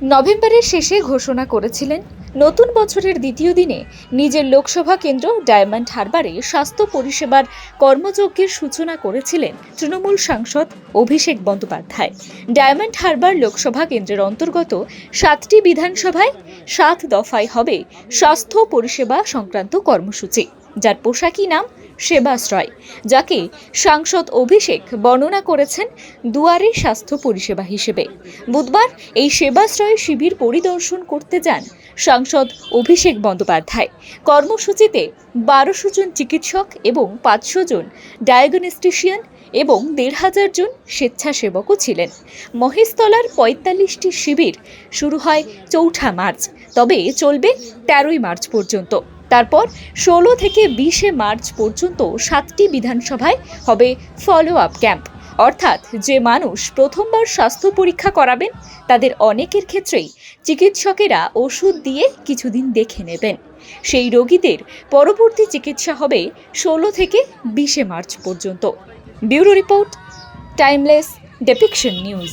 নভেম্বরের শেষে ঘোষণা করেছিলেন নতুন বছরের দ্বিতীয় দিনে নিজের লোকসভা কেন্দ্র ডায়মন্ড হারবারে স্বাস্থ্য পরিষেবার কর্মযজ্ঞের সূচনা করেছিলেন তৃণমূল সাংসদ অভিষেক বন্দ্যোপাধ্যায়। ডায়মন্ড হারবার লোকসভা কেন্দ্রের অন্তর্গত 7টি বিধানসভায় 7 দফায় হবে স্বাস্থ্য পরিষেবা সংক্রান্ত কর্মসূচি, যার পোশাকি নাম সেবাশ্রয়, যাকে সাংসদ অভিষেক বর্ণনা করেছেন দুয়ারে স্বাস্থ্য পরিষেবা হিসেবে। বুধবার এই সেবাশ্রয় শিবির পরিদর্শন করতে যান সাংসদ অভিষেক বন্দ্যোপাধ্যায়। কর্মসূচিতে 1200 জন চিকিৎসক এবং 500 জন ডায়াগনস্টিশিয়ান এবং 1500 জন স্বেচ্ছাসেবকও ছিলেন। মহেশতলার 45টি শিবির শুরু হয় 4 মার্চ, তবে চলবে 13 মার্চ পর্যন্ত। তারপর 16 থেকে 20 মার্চ পর্যন্ত 7টি বিধানসভায় হবে ফলো আপ ক্যাম্প, অর্থাৎ যে মানুষ প্রথমবার স্বাস্থ্য পরীক্ষা করাবেন তাদের অনেকের ক্ষেত্রেই চিকিৎসকেরা ওষুধ দিয়ে কিছুদিন দেখে নেবেন। সেই রোগীদের পরবর্তী চিকিৎসা হবে 16 থেকে 20 মার্চ পর্যন্ত। Bureau report, timeless depiction news.